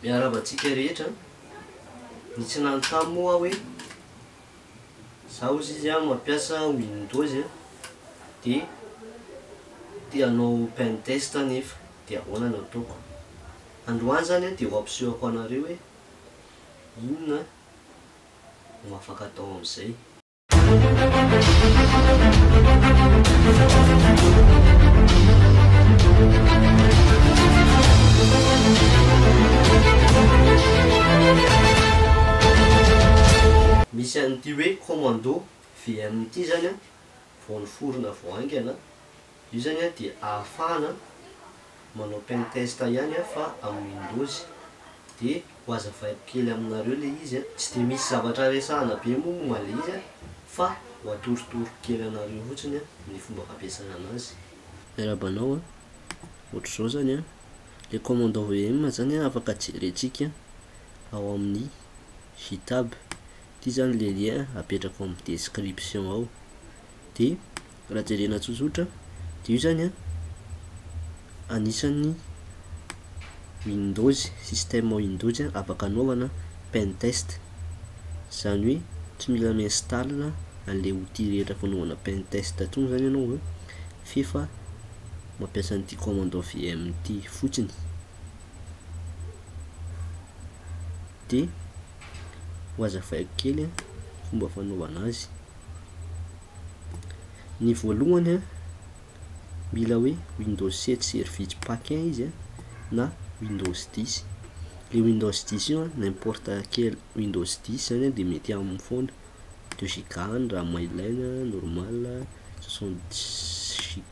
miaravatsika rehetra ny tsy nanontany moa hoe zaho ozy izy a mampiasa Windows de tianao pentest nefa de ahoana no ataoko. Androany zany de ho ampisehoako anareo hoe inona no afaka atao amin'izay. Misy an'ity hoe commando VM ity zany a vao niforona vao aingana. Io zany a de ahafahana manao pentest ihany a fa amin'ny Windows. De ho azavaiko kely aminareo le izy a, tsy de misy zavatra resahana be moa momba le izy a, fa ho atorotoroko kely anareo fotsiny a ny fomba fampiasana anazy. Miarabanao a, ohatr'izao zany a, le commando VM zany a afaka jerentsika ao amin'ny GitHub. Ity zany le lien apetrako amin'ny description ao. De raha jerena tsotsotra de io zany a anisan'ny Windows, système Windows afaka anaovana pentest. Zany hoe tsy mila mi-install an'le outil rehetra fanaovana pentest atsony zany ianao fefa mampiasa an'ity commando VM ity fotsiny. De ho azavaiko kely fomba fanaovana azy. Ny voalohany a mila hoe Windows 7 service pack 1 izy na Windows 10. Le Windows 10 io n'importe quel Windows 10 zany de mety aminy foana 2 GB raha mailena normal 60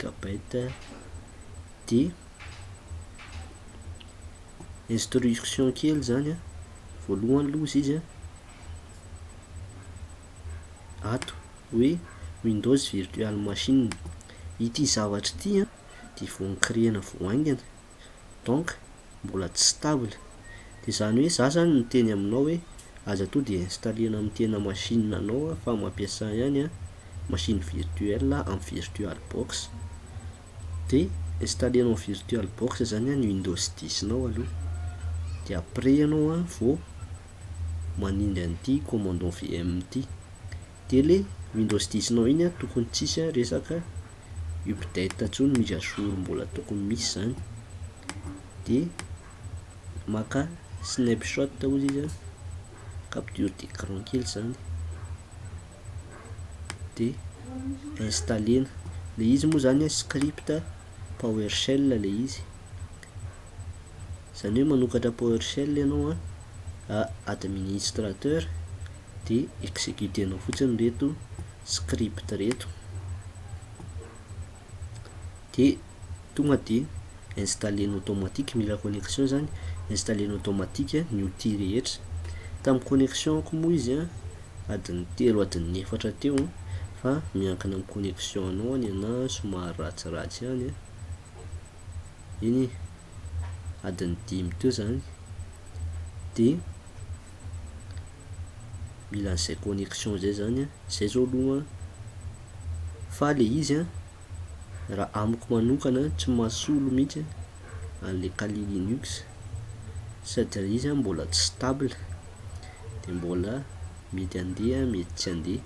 GB. De instruction kely zany a voalohany aloha izy ato hoe Windows virtual machine. Ity zavatra ity de vao nicréena vao aingana, donc mbola tsy stable. De zany hoe za zany miteny aminao hoe aza to de installena amin'ny tena machine anao fa mampiasa ihany machine virtuelle amin'ny virtual box. De installenao virtual box zany ny Windows 10 nao aloha. De après anao vao manindry an'ity commando VM ity. De le Windows 10 nao iny tokony tsisy resaka update atsony, mise à jour mbola tokony misy zany. De maka snapshot ozy izy capture d'écran kely zany de installena. Le izy moa zany script PowerShell le izy. Zany hoe manokatra PowerShell ianao administrateur de exécutenao fotsiny reto script reto. De tonga de installenao automatique, mila connexion zany, installenao automatique ny outil rehetra. Tamin'ny connexion ko moa izy adiny 3 adiny 4 teo fa miankina amin'ny connexion anao na somary ratsiratsy ihany iny adiny 5 teo zany. De mila an'izay connexion zay zany zay zao aloha fa le izy raha amiko manokana tsy mahasolo mihitsy an'le Kali Linux sady izy mbola tsy stable de mbola mety andeha mety tsy andeha.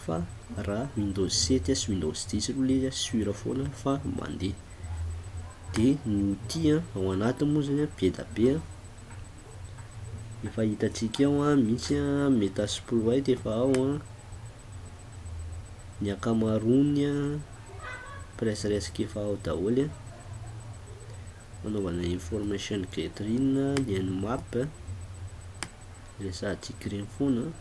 Fa raha Windows 7 sy Windows 10 aloha le izy sura foana fa mandeha. De ny outil ao anatiny moa zany be da be efa hitantsika ao misy Metasploit efa ao ny akamarony presque efa ao daholo fanaovana information gathering, ny nmap resahantsika reny foana.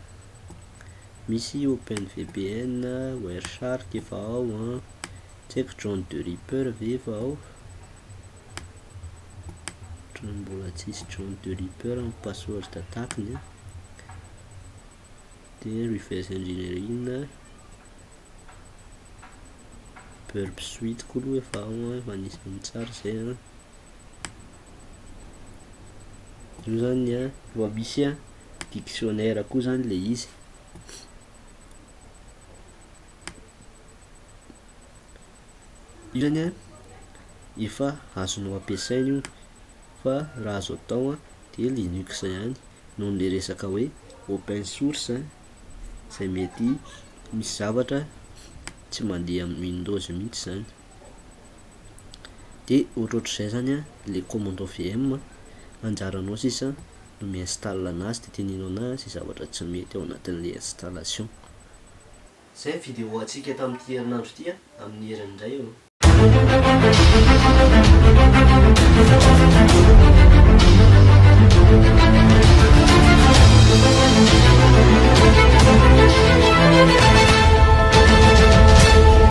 Misy OpenVPN, Wireshark efa ao tsy haiko John the Ripper ve efa ao. Mbola tsisy John the Ripper amin'ny password attaque-ny de reverse engineering, Burp Suite koa aloha efa ao efa anisany tsara zay io zany efa misy dictionnaire koa zany le izy. Io zany efa azonao ampiasaina io fa raha azo atao de Linux ihany noho le resaka hoe open source izay mety misy zavatra tsy mandeha amin'ny Windows mihitsy zany. De ohatrohatr'izay zany a le commande VM anjaranao sisa no mi-install anazy de teninao anazy zavatra tsy mety ao anatin'le installation. Zay vidéo antsika tamin'ity herinandro ity amin'ny herin'indray eo.